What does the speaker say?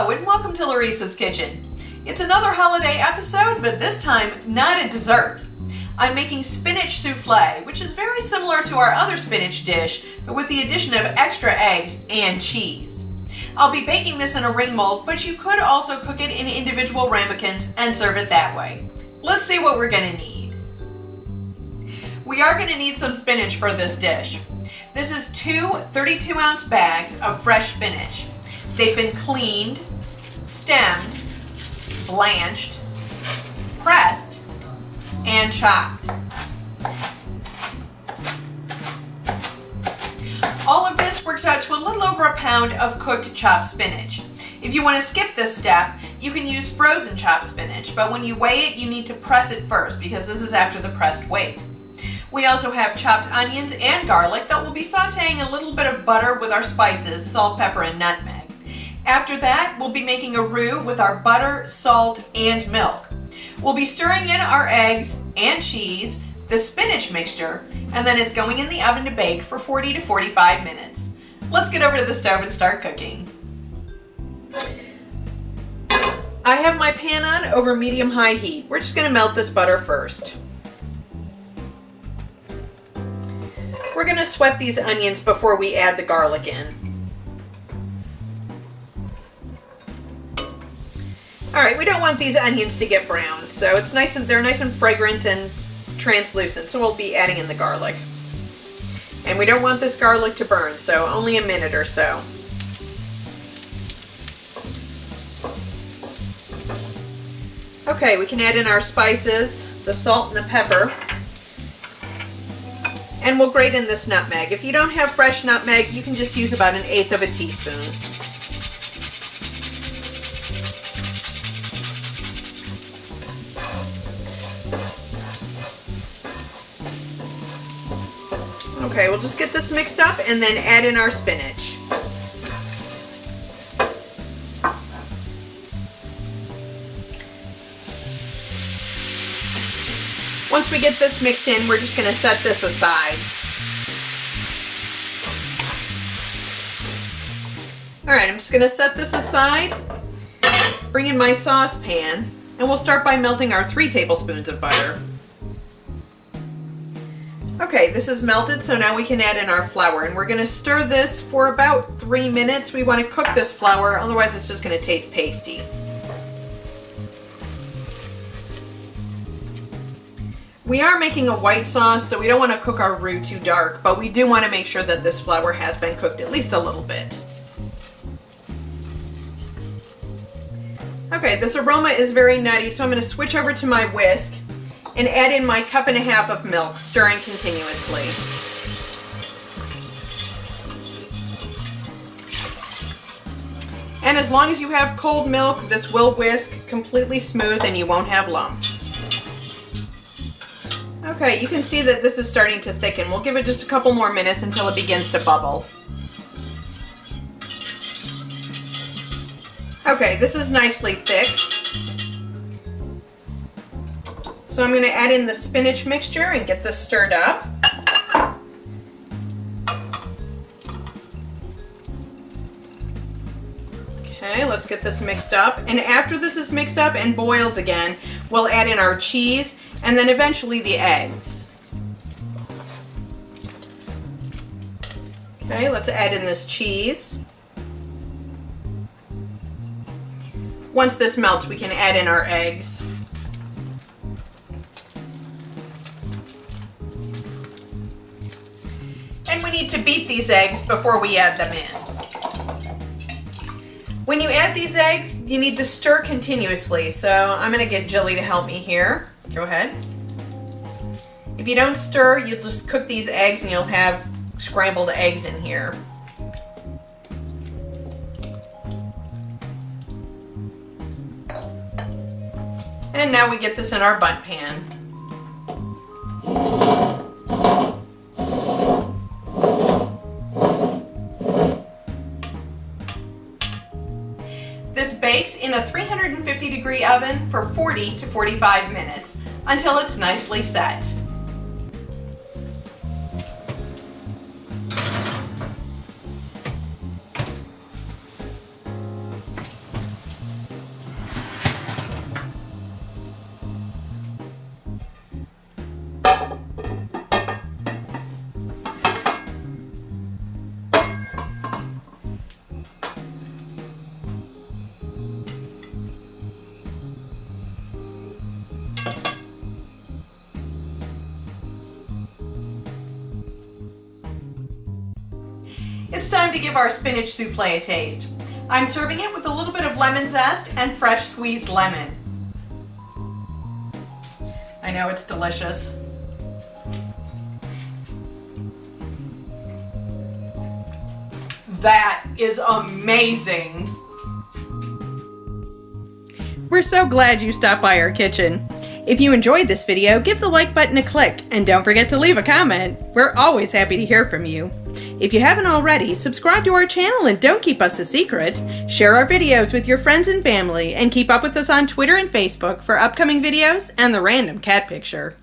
Hello and welcome to Larissa's Kitchen. It's another holiday episode, but this time not a dessert. I'm making spinach soufflé, which is very similar to our other spinach dish, but with the addition of extra eggs and cheese. I'll be baking this in a ring mold, but you could also cook it in individual ramekins and serve it that way. Let's see what we're gonna need. We are gonna need some spinach for this dish. This is two 32-ounce bags of fresh spinach. They've been cleaned, stemmed, blanched, pressed, and chopped. All of this works out to a little over a pound of cooked chopped spinach. If you want to skip this step, you can use frozen chopped spinach, but when you weigh it, you need to press it first because this is after the pressed weight. We also have chopped onions and garlic that we'll be sauteing a little bit of butter with our spices, salt, pepper, and nutmeg. After that, we'll be making a roux with our butter, salt, and milk. We'll be stirring in our eggs and cheese, the spinach mixture, and then it's going in the oven to bake for 40 to 45 minutes. Let's get over to the stove and start cooking. I have my pan on over medium-high heat. We're just going to melt this butter first. We're going to sweat these onions before we add the garlic in. Alright, we don't want these onions to get brown, so they're nice and fragrant and translucent, so we'll be adding in the garlic. And we don't want this garlic to burn, so only a minute or so. Okay, we can add in our spices, the salt and the pepper. And we'll grate in this nutmeg. If you don't have fresh nutmeg, you can just use about 1/8 of a teaspoon. Okay, we'll just get this mixed up and then add in our spinach. Once we get this mixed in, we're just going to set this aside. Alright, I'm just going to set this aside, bring in my saucepan, and we'll start by melting our 3 tablespoons of butter. Okay, this is melted, so now we can add in our flour, and we're going to stir this for about 3 minutes. We want to cook this flour, otherwise it's just going to taste pasty. We are making a white sauce, so we don't want to cook our roux too dark, but we do want to make sure that this flour has been cooked at least a little bit. Okay, this aroma is very nutty, so I'm going to switch over to my whisk and add in my 1.5 cups of milk, stirring continuously. And as long as you have cold milk, this will whisk completely smooth and you won't have lumps. Okay, you can see that this is starting to thicken. We'll give it just a couple more minutes until it begins to bubble. Okay, this is nicely thick. So I'm going to add in the spinach mixture and get this stirred up. Okay, let's get this mixed up. And after this is mixed up and boils again, we'll add in our cheese and then eventually the eggs. Okay, let's add in this cheese. Once this melts, we can add in our eggs. And we need to beat these eggs before we add them in. When you add these eggs, you need to stir continuously, so I'm going to get Jilly to help me here. Go ahead. If you don't stir, you'll just cook these eggs and you'll have scrambled eggs in here. And now we get this in our bundt pan. This bakes in a 350-degree oven for 40 to 45 minutes until it's nicely set. it's time to give our spinach soufflé a taste. I'm serving it with a little bit of lemon zest and fresh squeezed lemon. I know it's delicious. That is amazing. We're so glad you stopped by our kitchen. If you enjoyed this video, give the like button a click and don't forget to leave a comment. We're always happy to hear from you. If you haven't already, subscribe to our channel and don't keep us a secret. Share our videos with your friends and family and keep up with us on Twitter and Facebook for upcoming videos and the random cat picture.